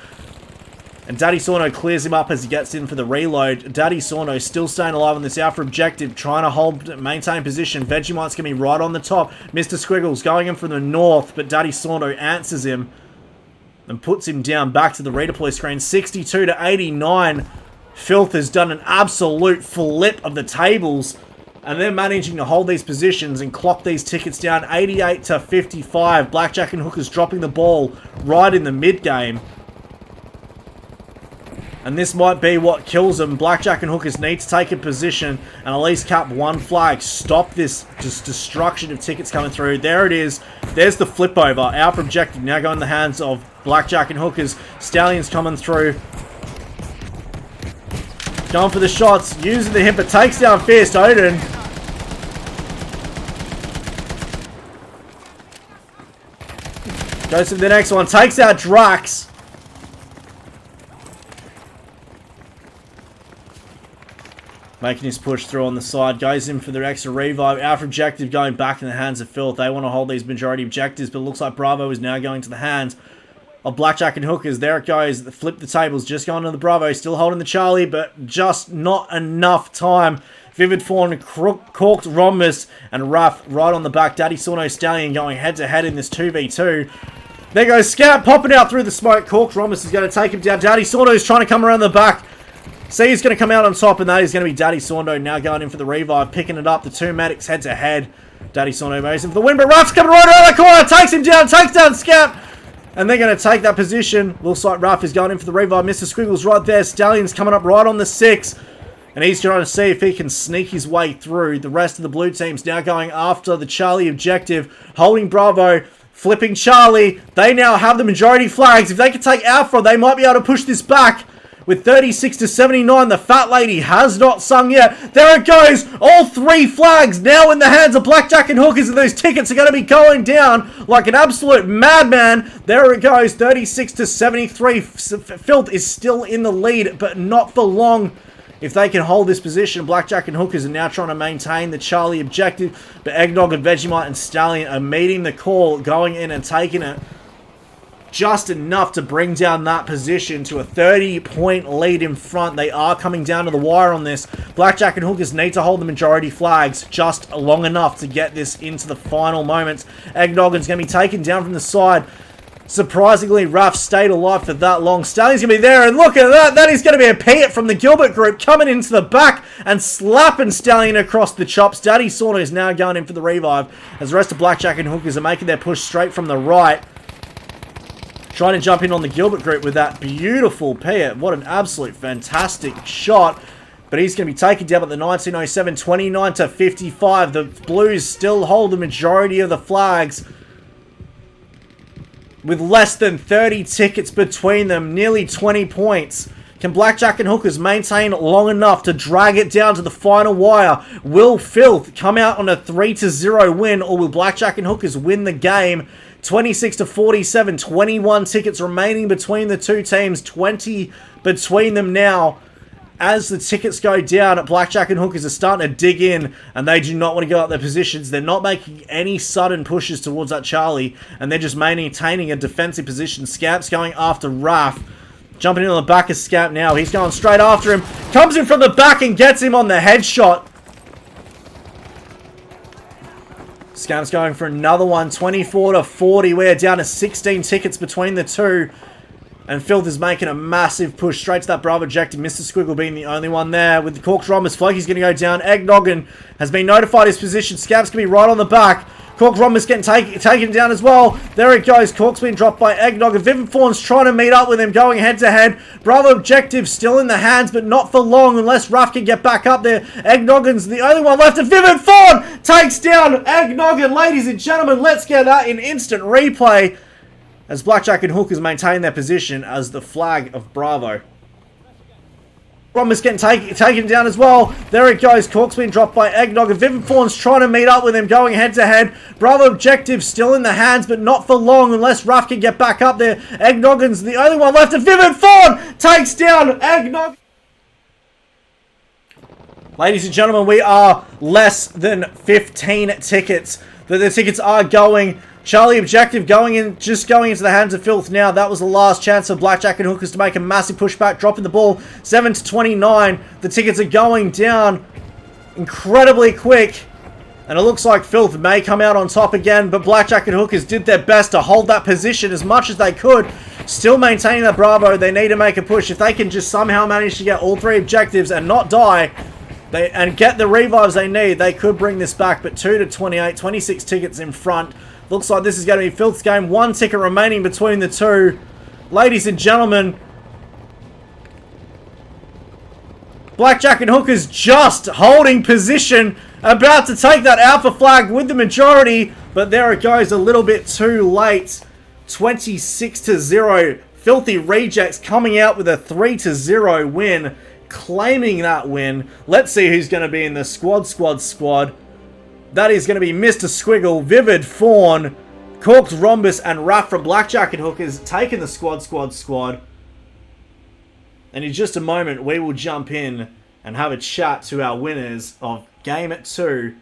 And Daddy Sorno clears him up as he gets in for the reload. Daddy Sorno still staying alive on this Alpha objective, trying to maintain position. Vegemite's going to be right on the top. Mr. Squiggles going in from the north, but Daddy Sorno answers him and puts him down back to the redeploy screen. 62 to 89. Filth has done an absolute flip of the tables, and they're managing to hold these positions and clock these tickets down. 88 to 55. Blackjack and Hookers dropping the ball right in the mid-game. And this might be what kills them. Blackjack and Hookers need to take a position and at least cap one flag. Stop this just destruction of tickets coming through. There it is. There's the flip over. Our objective now going in the hands of Blackjack and Hookers. Stallions coming through. Going for the shots. Using the hit, but takes down Fierce Odin. Goes to the next one. Takes out Drax. Making his push through on the side. Goes in for their extra revive. Alpha objective going back in the hands of Filth. They want to hold these majority objectives, but it looks like Bravo is now going to the hands of Blackjack and Hookers. There it goes. Flip the tables. Just going to the Bravo. Still holding the Charlie, but just not enough time. Vivid Fawn, Corked Rhombus, and Ruff right on the back. Daddy Sorno Stallion going head-to-head in this 2v2. There goes Scout popping out through the smoke. Corked Rhombus is going to take him down. Daddy Sorno is trying to come around the back. See, he's going to come out on top, and that is going to be Daddy Sorno now going in for the revive, picking it up. The two medics head-to-head. Daddy Sorno moves in for the win, but Ruff's coming right around the corner. Takes him down. Takes down Scout. And they're going to take that position. Looks like Ruff is going in for the revive. Mr. Squiggles right there. Stallion's coming up right on the 6. And he's trying to see if he can sneak his way through. The rest of the blue team's now going after the Charlie objective. Holding Bravo. Flipping Charlie. They now have the majority flags. If they can take Alpha, they might be able to push this back. With 36 to 79, the fat lady has not sung yet. There it goes. All 3 flags now in the hands of Blackjack and Hookers, and those tickets are going to be going down like an absolute madman. There it goes. 36 to 73. Filth is still in the lead, but not for long. If they can hold this position, Blackjack and Hookers are now trying to maintain the Charlie objective. But Eggnog and Vegemite and Stallion are meeting the call, going in and taking it. Just enough to bring down that position to a 30-point lead in front. They are coming down to the wire on this. Blackjack and Hookers need to hold the majority flags just long enough to get this into the final moments. Eggnoggin's going to be taken down from the side. Surprisingly, Raf stayed alive for that long. Stally's going to be there, and look at that. That is going to be a Piet from the Gilbert group coming into the back and slapping Stallion across the chops. Daddy Sauna is now going in for the revive as the rest of Blackjack and Hookers are making their push straight from the right. Trying to jump in on the Gilbert group with that beautiful Piet. What an absolute fantastic shot. But he's going to be taken down at the 1907, 29 to 55. The Blues still hold the majority of the flags, with less than 30 tickets between them, nearly 20 points. Can Blackjack and Hookers maintain long enough to drag it down to the final wire? Will Filth come out on a 3-0 win, or will Blackjack and Hookers win the game? 26 to 47, 21 tickets remaining between the two teams, 20 between them now. As the tickets go down, Blackjack and Hookers are starting to dig in, and they do not want to give up their positions. They're not making any sudden pushes towards that Charlie, and they're just maintaining a defensive position. Scamp's going after Raf. Jumping in on the back of Scamp now. He's going straight after him. Comes in from the back and gets him on the headshot. Scamp's going for another one. 24 to 40. We're down to 16 tickets between the two. And Filth is making a massive push straight to that Bravo objective. Mr. Squiggle being the only one there. With the Corks Rhombus, Floki's going to go down. Eggnoggin has been notified his position. Scamp's going to be right on the back. Corks Rhombus getting taken down as well. There it goes. Cork's been dropped by Eggnoggin. Vivian Fawn's trying to meet up with him, going head to head. Bravo objective still in the hands, but not for long unless Ruff can get back up there. Eggnoggin's the only one left. And Vivian Fawn takes down Eggnoggin. Ladies and gentlemen, let's get that in instant replay, as Blackjack and Hookers maintain their position as the flag of Bravo. Rhombus getting taken down as well. There it goes. Cork's been dropped by Eggnog. And Vivian Fawn's trying to meet up with him, going head to head. Bravo objective still in the hands, but not for long unless Ruff can get back up there. Eggnoggin's the only one left. And Vivian Fawn takes down Eggnog. Ladies and gentlemen, we are less than 15 tickets. The tickets are going. Charlie objective just going into the hands of Filth now. That was the last chance for Blackjack and Hookers to make a massive pushback, dropping the ball 7 to 29. The tickets are going down incredibly quick, and it looks like Filth may come out on top again, but Blackjack and Hookers did their best to hold that position as much as they could, still maintaining that Bravo. They need to make a push. If they can just somehow manage to get all three objectives and not die, and get the revives they need, they could bring this back. But 2 to 28, 26 tickets in front. Looks like this is going to be Filth's game. 1 ticket remaining between the two. Ladies and gentlemen, Blackjack and Hookers just holding position, about to take that alpha flag with the majority, but there it goes a little bit too late. 26 to 0. Filthy Rejects coming out with a 3 to 0 win, claiming that win. Let's see who's going to be in the squad. That is going to be Mr. Squiggle, Vivid Fawn, Corks Rhombus, and Raff from Blackjack and Hookers taking the squad. And in just a moment, we will jump in and have a chat to our winners of Game 2.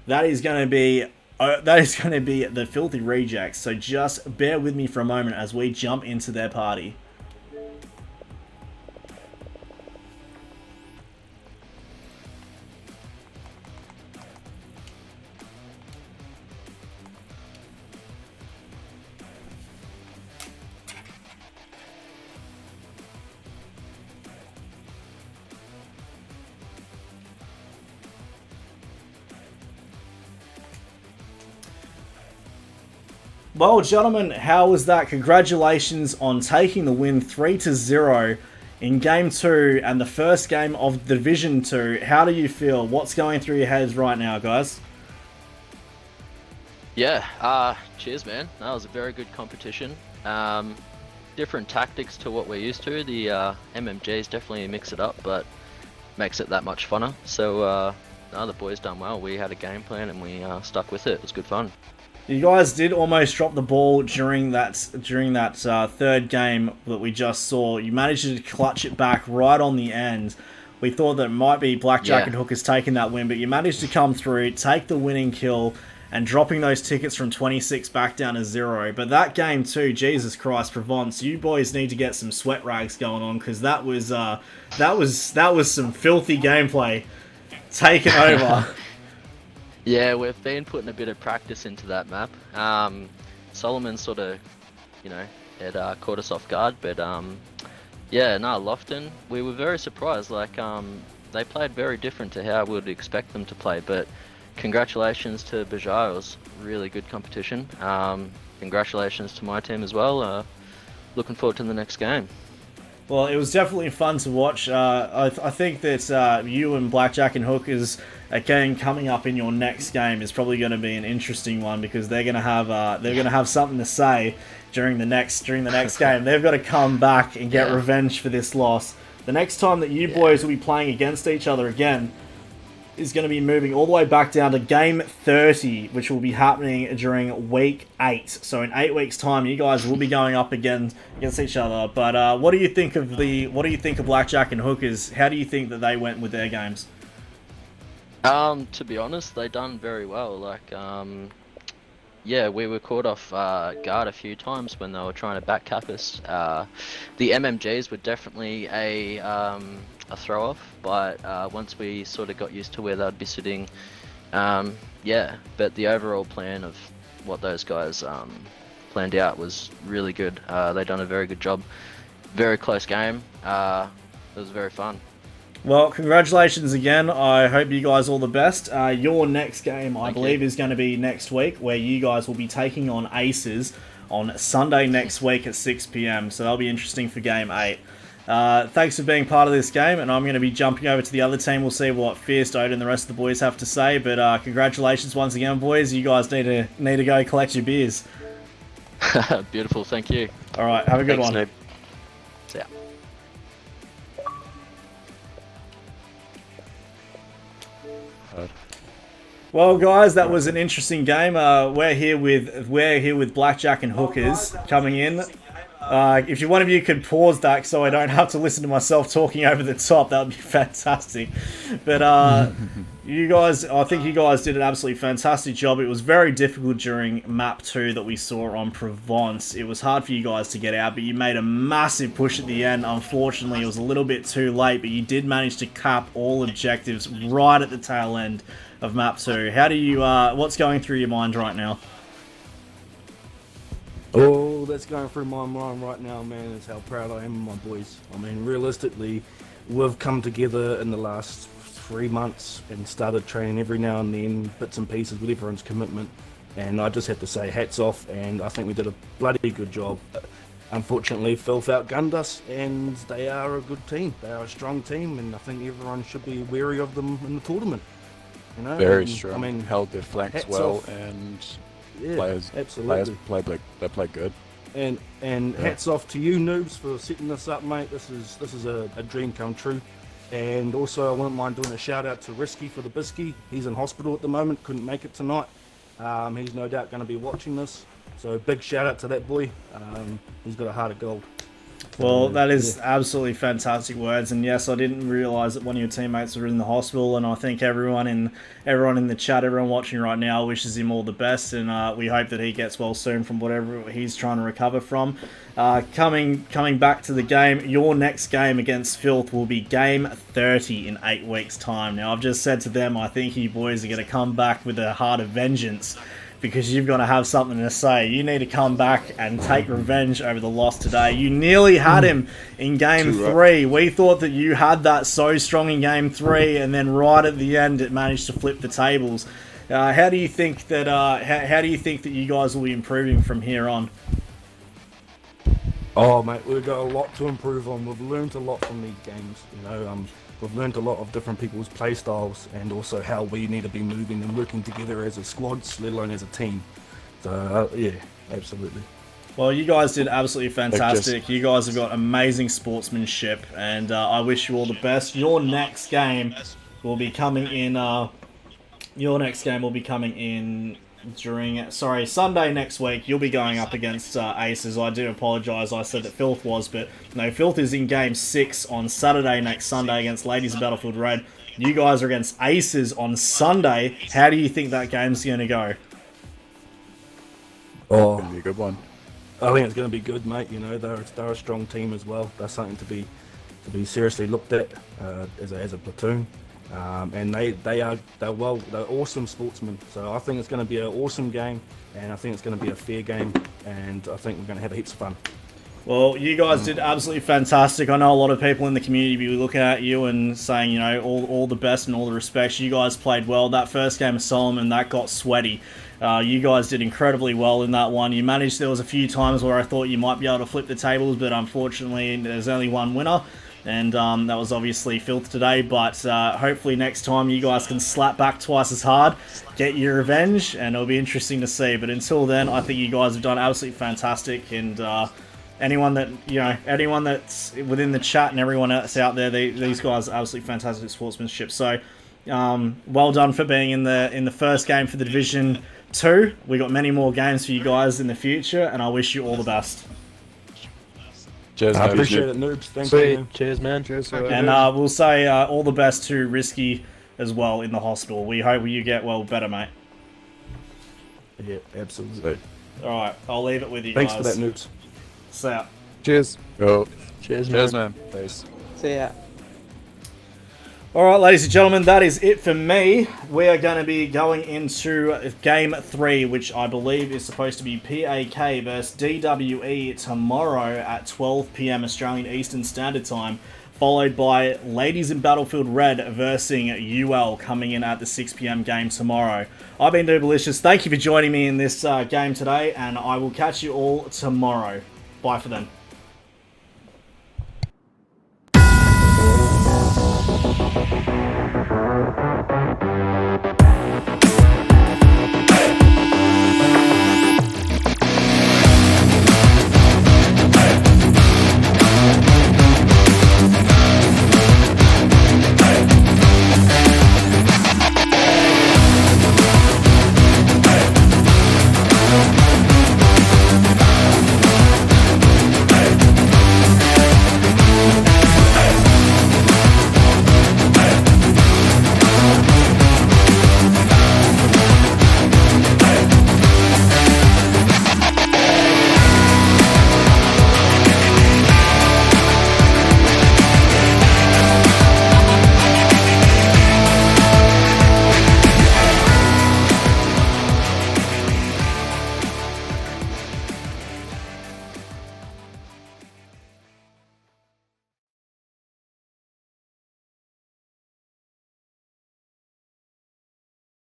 That is going to be the Filthy Rejects. So just bear with me for a moment as we jump into their party. Well, gentlemen, how was that? Congratulations on taking the win 3 to 0 in Game 2 and the first game of Division 2. How do you feel? What's going through your heads right now, guys? Yeah, cheers, man. That was a very good competition. Different tactics to what we're used to. The MMJs definitely mix it up, but makes it that much funner. So, no, the boys done well. We had a game plan and we stuck with it. It was good fun. You guys did almost drop the ball during that third game that we just saw. You managed to clutch it back right on the end. We thought that it might be Blackjack and Hookers taking that win, but you managed to come through, take the winning kill, and dropping those tickets from 26 back down to 0. But that game too, Jesus Christ, Provence, you boys need to get some sweat rags going on, because that was some filthy gameplay taken over. Yeah, we've been putting a bit of practice into that map. Solomon sort of you know, it caught us off guard. But yeah, no, Lofton, we were very surprised. Like they played very different to how we would expect them to play. But congratulations to BJAH. It was really good competition. Congratulations to my team as well. Looking forward to the next game. Well, it was definitely fun to watch. I think that you and Blackjack and Hookers, again, coming up in your next game is probably going to be an interesting one because they're going to have something to say during the next game. They've got to come back and get revenge for this loss. The next time that you boys will be playing against each other again is going to be moving all the way back down to game 30, which will be happening during week 8. So in 8 weeks' time, you guys will be going up again against each other. But what do you think of Blackjack and Hookers? How do you think that they went with their games? To be honest, they done very well. Like, yeah, we were caught off guard a few times when they were trying to back cap us. The MMGs were definitely a throw-off, but once we sort of got used to where they'd be sitting, yeah, but the overall plan of what those guys planned out was really good. They done a very good job. Very close game. It was very fun. Well, congratulations again. I hope you guys all the best. Your next game, I believe, is going to be next week, where you guys will be taking on Aces on Sunday next week at 6 p.m. So that'll be interesting for game 8. Thanks for being part of this game, and I'm going to be jumping over to the other team. We'll see what Fierce, Dodo, and the rest of the boys have to say. But congratulations once again, boys. You guys need to go collect your beers. Beautiful, thank you. All right, have a good one. Noob. See ya. Well, guys, that was an interesting game. We're here with Blackjack and Hookers coming in. If one of you could pause that so I don't have to listen to myself talking over the top, that would be fantastic. But you guys, I think you guys did an absolutely fantastic job. It was very difficult during map 2 that we saw on Provence. It was hard for you guys to get out, but you made a massive push at the end. Unfortunately, it was a little bit too late, but you did manage to cap all objectives right at the tail end of map 2. How do you, what's going through your mind right now? Oh, that's going through my mind right now, man, is how proud I am of my boys. I mean, realistically, we've come together in the last 3 months and started training every now and then, bits and pieces with everyone's commitment. And I just have to say hats off, and I think we did a bloody good job. Unfortunately, Filth outgunned us, and they are a good team. They are a strong team, and I think everyone should be wary of them in the tournament. You know? Very and, strong. I mean, held their flanks well, off. And yeah, players absolutely. played good. And hats off to you noobs for setting this up, mate. This is a dream come true. And also I wouldn't mind doing a shout out to Risky for the biscuit. He's in hospital at the moment, couldn't make it tonight. He's no doubt going to be watching this. So big shout out to that boy. He's got a heart of gold. Well, that is absolutely fantastic words, and yes, I didn't realise that one of your teammates were in the hospital, and I think everyone in the chat, everyone watching right now, wishes him all the best, and we hope that he gets well soon from whatever he's trying to recover from. Coming back to the game, your next game against Filth will be game 30 in 8 weeks' time. Now, I've just said to them, I think you boys are going to come back with a heart of vengeance, because you've got to have something to say. You need to come back and take revenge over the loss today. You nearly had him in game 3. We thought that you had that so strong in game 3, and then right at the end, it managed to flip the tables. How do you think that? How do you think that you guys will be improving from here on? Oh, mate, we've got a lot to improve on. We've learned a lot from these games. You know, we've learned a lot of different people's play styles, and also how we need to be moving and working together as a squad, let alone as a team. So yeah, absolutely. Well, you guys did absolutely fantastic. You guys have got amazing sportsmanship, and I wish you all the best. Your next game will be coming in. Sunday next week. You'll be going up against Aces. I do apologise, I said that Filth was, but no, Filth is in game 6 on Saturday next Sunday against Ladies of Battlefield Red. You guys are against Aces on Sunday. How do you think that game's going to go? Oh, Gonna be a good one. I think it's going to be good, mate. You know, they're a strong team as well. They're something to be seriously looked at as a platoon. and they're awesome sportsmen. So I think it's going to be an awesome game, and I think it's going to be a fair game, and I think we're going to have heaps of fun. Well, you guys did absolutely fantastic. I know a lot of people in the community will be looking at you and saying, you know, all the best and all the respects. You guys played well. That first game of Solomon, that got sweaty. You guys did incredibly well in that one. You managed, there was a few times where I thought you might be able to flip the tables, but unfortunately there's only one winner. And that was obviously Filth today, but hopefully next time you guys can slap back twice as hard, get your revenge, and it'll be interesting to see. But until then, I think you guys have done absolutely fantastic, and anyone that's within the chat and everyone else out there, these guys are absolutely fantastic sportsmanship. So, well done for being in the first game for the Division 2. We got many more games for you guys in the future, and I wish you all the best. Cheers, I mate. appreciate it, noobs. Thank you. Man. Cheers, man. Cheers. And we'll say all the best to Risky as well in the hospital. We hope you get better, mate. Yeah, absolutely. Alright, I'll leave it with you Thanks guys. for that, noobs. See ya. Cheers. Yo. Cheers, man. Cheers, man. Peace. See ya. Alright, ladies and gentlemen, that is it for me. We are going to be going into Game 3, which I believe is supposed to be PAK versus DWE tomorrow at 12 PM Australian Eastern Standard Time, followed by Ladies in Battlefield Red versus UL coming in at the 6 PM game tomorrow. I've been Dubalicious. Thank you for joining me in this game today, and I will catch you all tomorrow. Bye for then.